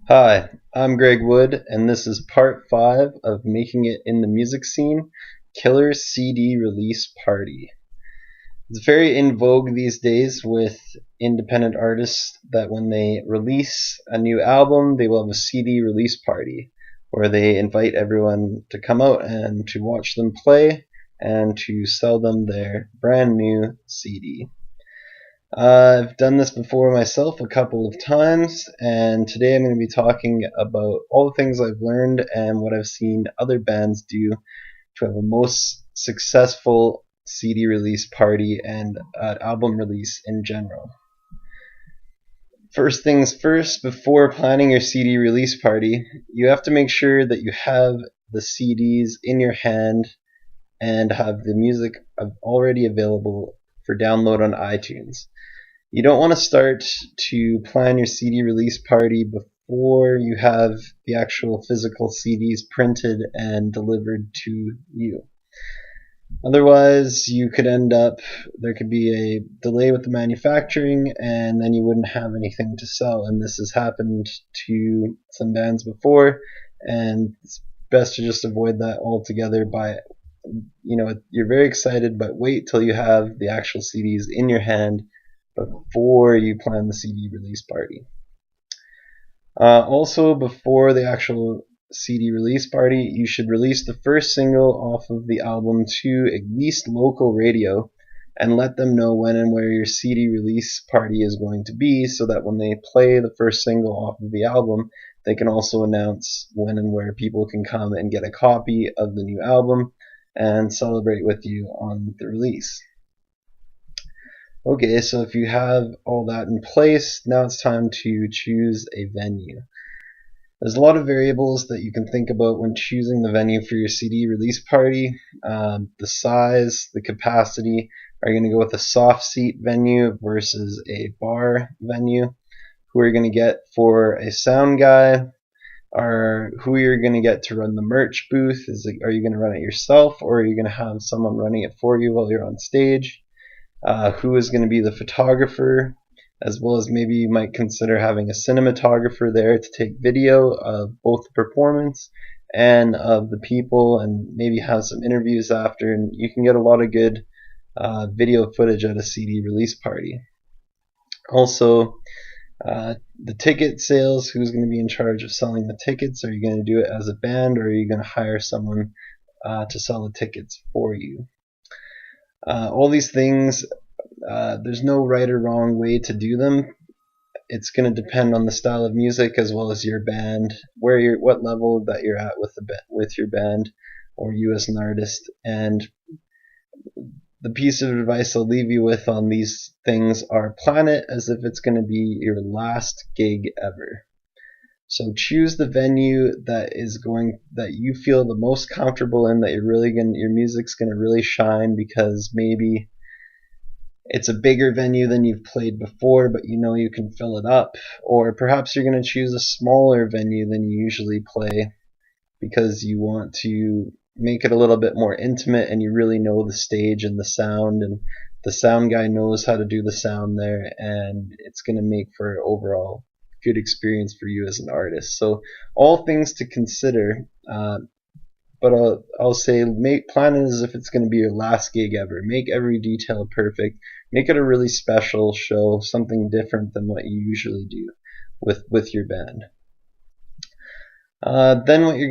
Hi, I'm Greg Wood, and this is part 5 of Making It in the Music Scene Killer CD Release Party. It's very in vogue these days with independent artists that when they release a new album, they will have a CD release party where they invite everyone to come out and to watch them play and to sell them their brand new CD. I've done this before myself a couple of times, and today I'm going to be talking about all the things I've learned and what I've seen other bands do to have a most successful CD release party and album release in general. First things first, before planning your CD release party, you have to make sure that you have the CDs in your hand and have the music already available for download on iTunes. You don't want to start to plan your CD release party before you have the actual physical CDs printed and delivered to you. Otherwise, there could be a delay with the manufacturing, and then you wouldn't have anything to sell. And this has happened to some bands before, and it's best to just avoid that altogether by, you're very excited, but wait till you have the actual CDs in your hand before you plan the CD release party. Also, before the actual CD release party, you should release the first single off of the album to at least local radio and let them know when and where your CD release party is going to be so that when they play the first single off of the album, they can also announce when and where people can come and get a copy of the new album and celebrate with you on the release. Okay, so if you have all that in place, now it's time to choose a venue. There's a lot of variables that you can think about when choosing the venue for your CD release party. The size, the capacity. Are you going to go with a soft seat venue versus a bar venue? Who are you going to get for a sound guy? Or who are you going to get to run the merch booth? Are you going to run it yourself, or are you going to have someone running it for you while you're on stage? Who is going to be the photographer, as well as maybe you might consider having a cinematographer there to take video of both the performance and of the people, and maybe have some interviews after, and you can get a lot of good video footage at a CD release party. Also, the ticket sales, who's going to be in charge of selling the tickets? Are you going to do it as a band, or are you going to hire someone to sell the tickets for you? All these things, there's no right or wrong way to do them. It's going to depend on the style of music as well as your band, what level that you're at with your band or you as an artist. And the piece of advice I'll leave you with on these things are plan it as if it's going to be your last gig ever. So choose the venue that you feel the most comfortable in, that your music's gonna really shine, because maybe it's a bigger venue than you've played before, but you know you can fill it up. Or perhaps you're gonna choose a smaller venue than you usually play because you want to make it a little bit more intimate and you really know the stage and the sound, and the sound guy knows how to do the sound there, and it's gonna make for overall good experience for you as an artist. So all things to consider, but I'll say plan it as if it's going to be your last gig ever. Make every detail perfect. Make it a really special show, something different than what you usually do with your band.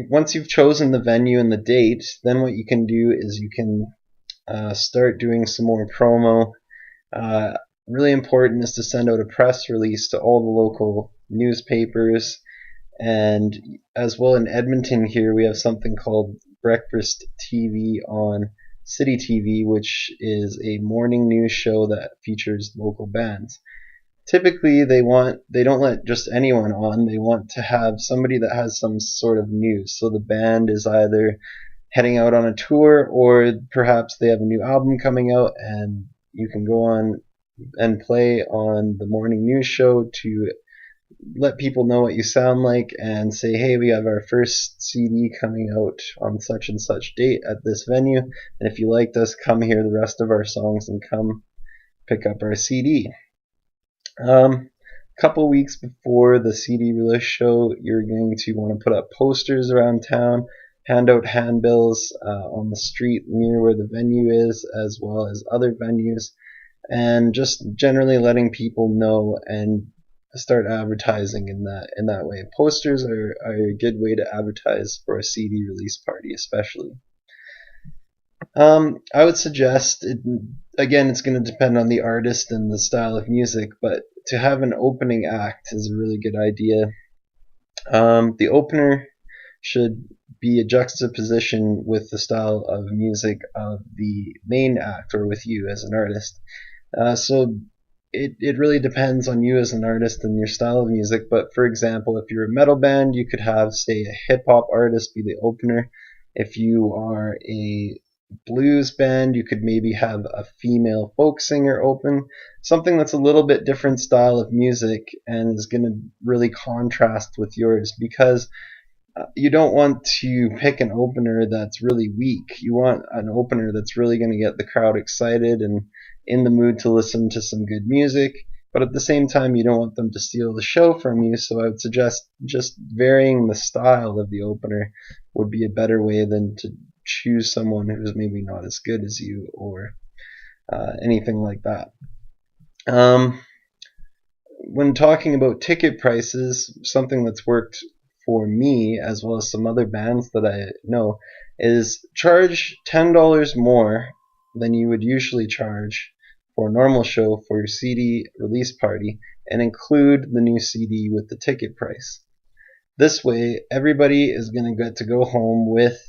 Once you've chosen the venue and the date, then what you can do is you can start doing some more promo. Really important is to send out a press release to all the local newspapers, and as well in Edmonton here we have something called Breakfast TV on City TV, which is a morning news show that features local bands. Typically they don't let just anyone on. They want to have somebody that has some sort of news. So the band is either heading out on a tour, or perhaps they have a new album coming out, and you can go on and play on the morning news show to let people know what you sound like and say, hey, we have our first CD coming out on such and such date at this venue, and if you liked us, come hear the rest of our songs and come pick up our CD. couple weeks before the CD release show, you're going to want to put up posters around town, hand out handbills on the street near where the venue is, as well as other venues, and just generally letting people know and start advertising in that way. Posters are a good way to advertise for a CD release party, especially. I would suggest again, it's going to depend on the artist and the style of music, but to have an opening act is a really good idea. The opener should be a juxtaposition with the style of music of the main act or with you as an artist. So it really depends on you as an artist and your style of music. But for example, if you're a metal band, you could have, say, a hip hop artist be the opener. If you are a blues band, you could maybe have a female folk singer open, something that's a little bit different style of music and is going to really contrast with yours, because you don't want to pick an opener that's really weak. You want an opener that's really going to get the crowd excited and in the mood to listen to some good music, but at the same time you don't want them to steal the show from you. So I would suggest just varying the style of the opener would be a better way than to choose someone who's maybe not as good as you or anything like that. When talking about ticket prices, something that's worked for me as well as some other bands that I know is charge $10 more than you would usually charge for a normal show for your CD release party, and include the new CD with the ticket price. This way, everybody is going to get to go home with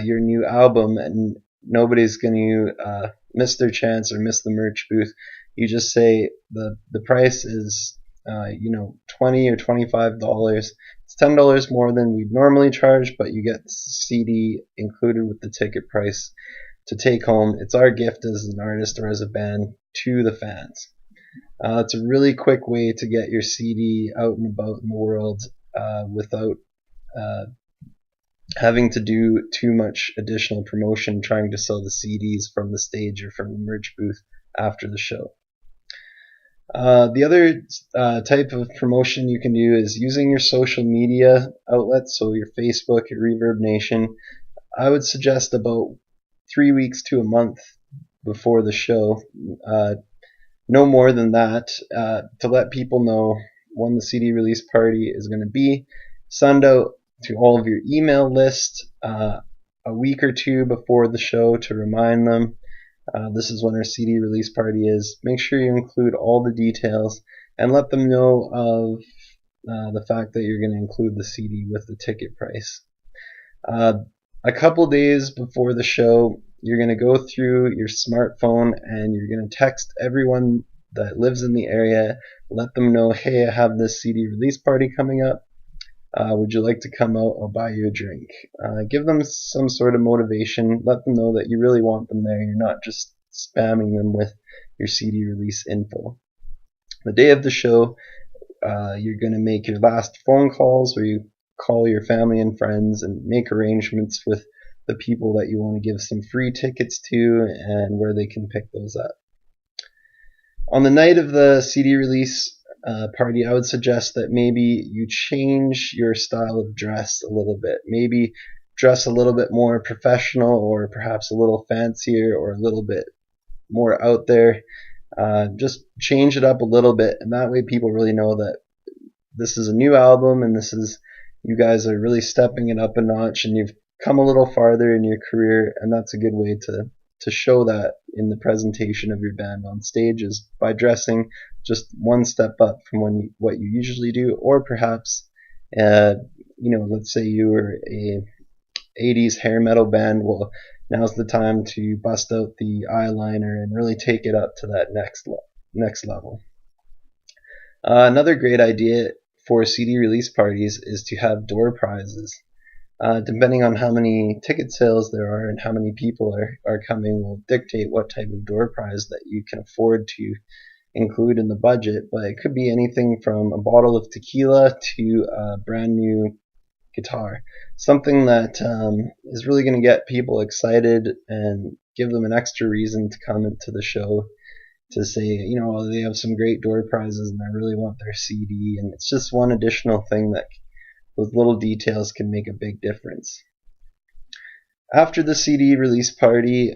your new album, and nobody's going to miss their chance or miss the merch booth. You just say the price is $20 or $25. It's $10 more than we'd normally charge, but you get the CD included with the ticket price to take home. It's our gift as an artist or as a band to the fans. It's a really quick way to get your CD out and about in the world without having to do too much additional promotion trying to sell the CDs from the stage or from the merch booth after the show. The other type of promotion you can do is using your social media outlets, so your Facebook, your Reverb Nation. I would suggest about 3 weeks to a month before the show, no more than that, to let people know when the CD release party is going to be. Send out to all of your email list a week or two before the show to remind them this is when our CD release party is. Make sure you include all the details and let them know of the fact that you're going to include the CD with the ticket price. A couple days before the show, you're going to go through your smartphone and you're going to text everyone that lives in the area, let them know, hey, I have this CD release party coming up. Would you like to come out? I'll buy you a drink. Give them some sort of motivation. Let them know that you really want them there. You're not just spamming them with your CD release info. The day of the show, you're going to make your last phone calls where you call your family and friends and make arrangements with the people that you want to give some free tickets to and where they can pick those up. On the night of the CD release party, I would suggest that maybe you change your style of dress a little bit. Maybe dress a little bit more professional, or perhaps a little fancier, or a little bit more out there. Just change it up a little bit, and that way people really know that this is a new album and you guys are really stepping it up a notch and you've come a little farther in your career, and that's a good way to show that in the presentation of your band on stage, is by dressing just one step up from what you usually do. Or perhaps let's say you were a 80s hair metal band. Well, now's the time to bust out the eyeliner and really take it up to that next level. Another great idea for CD release parties is to have door prizes. Depending on how many ticket sales there are and how many people are coming will dictate what type of door prize that you can afford to include in the budget. But it could be anything from a bottle of tequila to a brand new guitar. Something that is really going to get people excited and give them an extra reason to come into the show. to say, they have some great door prizes and I really want their CD. And it's just one additional thing that those little details can make a big difference. After the CD release party,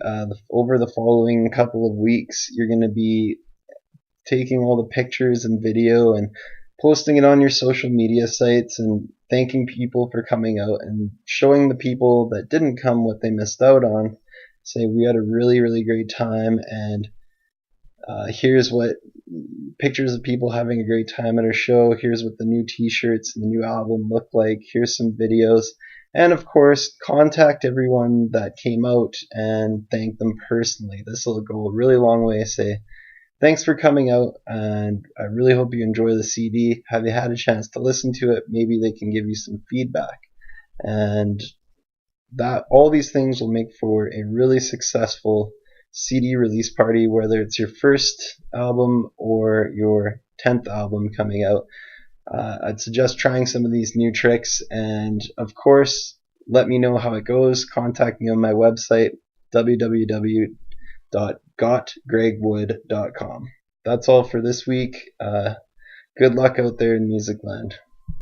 over the following couple of weeks, you're going to be taking all the pictures and video and posting it on your social media sites and thanking people for coming out and showing the people that didn't come what they missed out on. Say, we had a really, really great time, and here's what pictures of people having a great time at our show. Here's what the new t-shirts and the new album look like. Here's some videos. And of course, contact everyone that came out and thank them personally. This will go a really long way. Say, thanks for coming out, and I really hope you enjoy the CD. Have you had a chance to listen to it? Maybe they can give you some feedback. And that all these things will make for a really successful CD release party, whether it's your first album or your 10th album coming out. I'd suggest trying some of these new tricks, and of course, let me know how it goes. Contact me on my website, www.gotgregwood.com. That's all for this week. Good luck out there in Musicland.